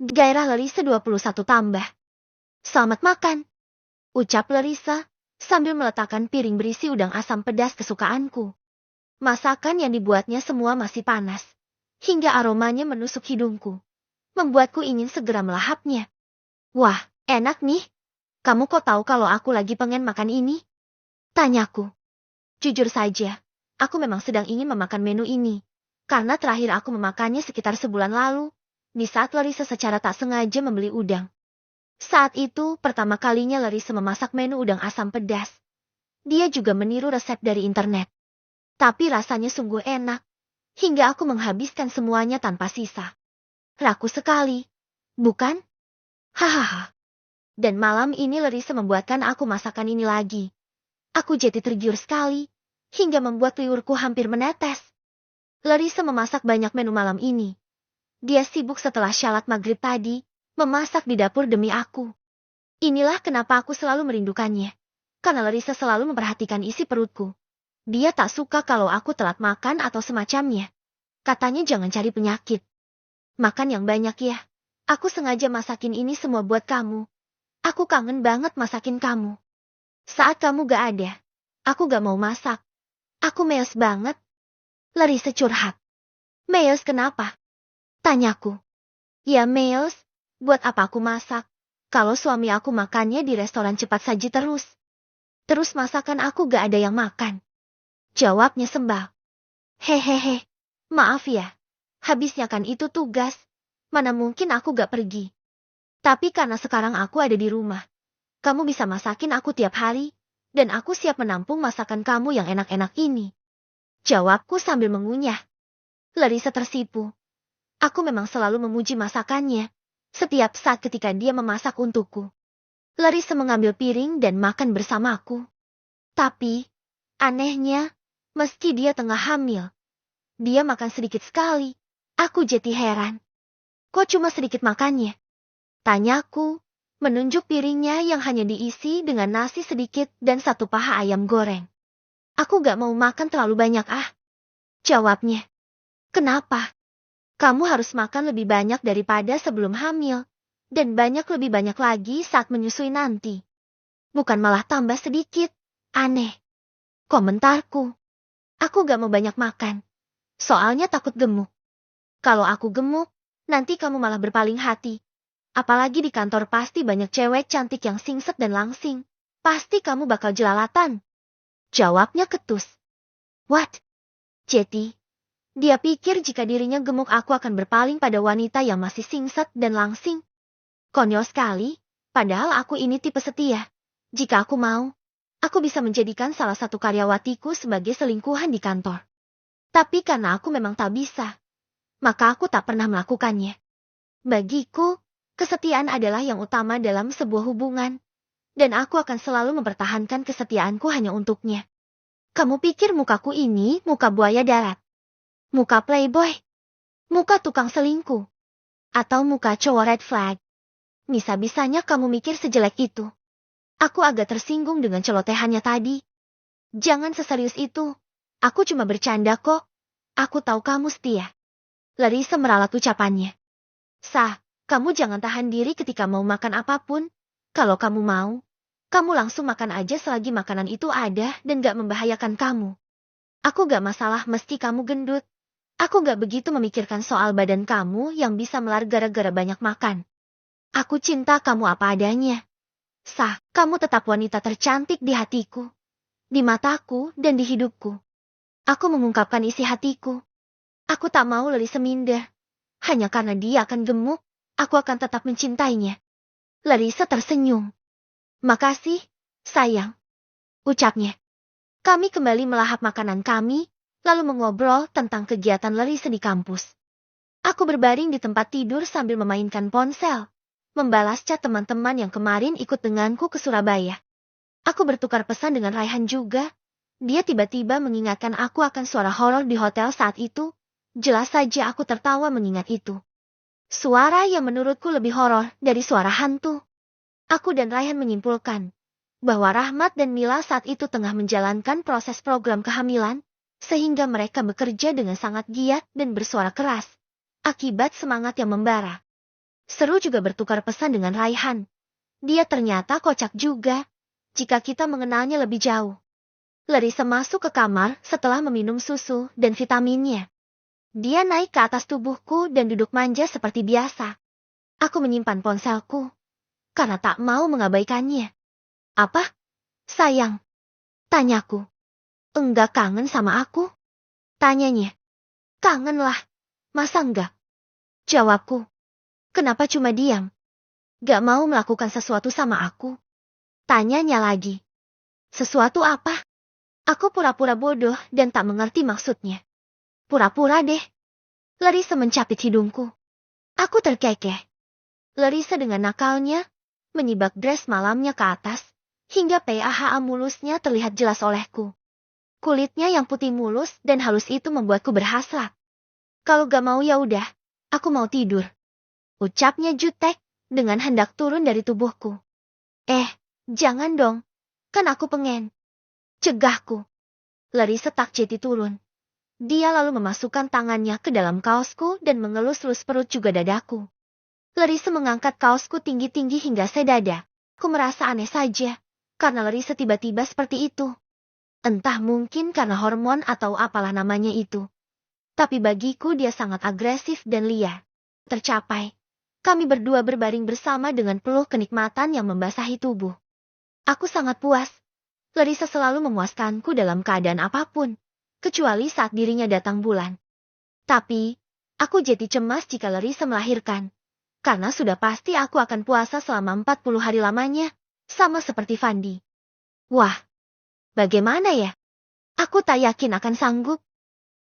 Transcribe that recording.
Gairah Larissa 21 tambah. Selamat makan. Ucap Larissa, sambil meletakkan piring berisi udang asam pedas kesukaanku. Masakan yang dibuatnya semua masih panas. Hingga aromanya menusuk hidungku. Membuatku ingin segera melahapnya. Wah, enak nih. Kamu kok tahu kalau aku lagi pengen makan ini? Tanyaku. Jujur saja, aku memang sedang ingin memakan menu ini. Karena terakhir aku memakannya sekitar sebulan lalu. Di saat Larissa secara tak sengaja membeli udang. Saat itu, pertama kalinya Larissa memasak menu udang asam pedas. Dia juga meniru resep dari internet. Tapi rasanya sungguh enak. Hingga aku menghabiskan semuanya tanpa sisa. Rakus sekali. Bukan? Hahaha. Dan malam ini Larissa membuatkan aku masakan ini lagi. Aku jadi tergiur sekali. Hingga membuat liurku hampir menetes. Larissa memasak banyak menu malam ini. Dia sibuk setelah syalat maghrib tadi, memasak di dapur demi aku. Inilah kenapa aku selalu merindukannya. Karena Larissa selalu memperhatikan isi perutku. Dia tak suka kalau aku telat makan atau semacamnya. Katanya jangan cari penyakit. Makan yang banyak ya. Aku sengaja masakin ini semua buat kamu. Aku kangen banget masakin kamu. Saat kamu gak ada, aku gak mau masak. Aku meyos banget. Larissa curhat. Meyos kenapa? Tanyaku. Ya meyos, buat apa aku masak? Kalau suami aku makannya di restoran cepat saji terus. Terus masakan aku gak ada yang makan. Jawabnya sembal. Hehehe, maaf ya. Habisnya kan itu tugas. Mana mungkin aku gak pergi. Tapi karena sekarang aku ada di rumah. Kamu bisa masakin aku tiap hari. Dan aku siap menampung masakan kamu yang enak-enak ini. Jawabku sambil mengunyah. Larissa tersipu. Aku memang selalu memuji masakannya. Setiap saat ketika dia memasak untukku. Larissa mengambil piring dan makan bersamaku. Tapi, anehnya, meski dia tengah hamil, dia makan sedikit sekali. Aku jadi heran. Kok cuma sedikit makannya? Tanyaku, menunjuk piringnya yang hanya diisi dengan nasi sedikit dan satu paha ayam goreng. Aku gak mau makan terlalu banyak Jawabnya. Kenapa? Kamu harus makan lebih banyak daripada sebelum hamil. Dan lebih banyak lagi saat menyusui nanti. Bukan malah tambah sedikit. Aneh. Komentarku. Aku gak mau banyak makan. Soalnya takut gemuk. Kalau aku gemuk, nanti kamu malah berpaling hati. Apalagi di kantor pasti banyak cewek cantik yang singset dan langsing. Pasti kamu bakal jelalatan. Jawabnya ketus. What? Jadi, dia pikir jika dirinya gemuk aku akan berpaling pada wanita yang masih singset dan langsing. Konyol sekali, padahal aku ini tipe setia. Jika aku mau, aku bisa menjadikan salah satu karyawatiku sebagai selingkuhan di kantor. Tapi karena aku memang tak bisa, maka aku tak pernah melakukannya. Bagiku, kesetiaan adalah yang utama dalam sebuah hubungan. Dan aku akan selalu mempertahankan kesetiaanku hanya untuknya. Kamu pikir mukaku ini muka buaya darat? Muka playboy? Muka tukang selingkuh? Atau muka cowok red flag? Bisa-bisanya kamu mikir sejelek itu. Aku agak tersinggung dengan celotehannya tadi. Jangan seserius itu. Aku cuma bercanda kok. Aku tahu kamu setia. Larissa meralat ucapannya. Kamu jangan tahan diri ketika mau makan apapun. Kalau kamu mau, kamu langsung makan aja selagi makanan itu ada dan gak membahayakan kamu. Aku gak masalah meski kamu gendut. Aku gak begitu memikirkan soal badan kamu yang bisa melar gara-gara banyak makan. Aku cinta kamu apa adanya. Kamu tetap wanita tercantik di hatiku. Di mataku dan di hidupku. Aku mengungkapkan isi hatiku. Aku tak mau Larissa minder. Hanya karena dia akan gemuk, aku akan tetap mencintainya. Larissa tersenyum. Makasih, sayang. Ucapnya. Kami kembali melahap makanan kami, lalu mengobrol tentang kegiatan Larissa di kampus. Aku berbaring di tempat tidur sambil memainkan ponsel. Membalas chat teman-teman yang kemarin ikut denganku ke Surabaya. Aku bertukar pesan dengan Raihan juga. Dia tiba-tiba mengingatkan aku akan suara horor di hotel saat itu. Jelas saja aku tertawa mengingat itu. Suara yang menurutku lebih horor dari suara hantu. Aku dan Raihan menyimpulkan bahwa Rahmat dan Mila saat itu tengah menjalankan proses program kehamilan, sehingga mereka bekerja dengan sangat giat dan bersuara keras, akibat semangat yang membara. Seru juga bertukar pesan dengan Raihan. Dia ternyata kocak juga, jika kita mengenalnya lebih jauh. Larissa masuk ke kamar setelah meminum susu dan vitaminnya. Dia naik ke atas tubuhku dan duduk manja seperti biasa. Aku menyimpan ponselku, karena tak mau mengabaikannya. Apa? Sayang? Tanyaku. Enggak kangen sama aku? Tanyanya. Kangen lah. Masa enggak? Jawabku. Kenapa cuma diam? Gak mau melakukan sesuatu sama aku? Tanyanya lagi. Sesuatu apa? Aku pura-pura bodoh dan tak mengerti maksudnya. Pura-pura deh. Larissa mencapit hidungku. Aku terkekeh. Larissa dengan nakalnya menyibak dress malamnya ke atas, hingga PAHA mulusnya terlihat jelas olehku. Kulitnya yang putih mulus dan halus itu membuatku berhasrat. Kalau gak mau ya udah, aku mau tidur. Ucapnya jutek dengan hendak turun dari tubuhku. Jangan dong, kan aku pengen. Cegahku. Larissa tak jadi turun. Dia lalu memasukkan tangannya ke dalam kaosku dan mengelus-elus perut juga dadaku. Larissa mengangkat kaosku tinggi-tinggi hingga sedada. Aku merasa aneh saja, karena Larissa tiba-tiba seperti itu. Entah mungkin karena hormon atau apalah namanya itu. Tapi bagiku dia sangat agresif dan liar. Tercapai. Kami berdua berbaring bersama dengan peluh kenikmatan yang membasahi tubuh. Aku sangat puas. Larissa selalu memuaskanku dalam keadaan apapun, kecuali saat dirinya datang bulan. Tapi, aku jadi cemas jika Larissa melahirkan. Karena sudah pasti aku akan puasa selama 40 hari lamanya, sama seperti Fandi. Wah, bagaimana ya? Aku tak yakin akan sanggup.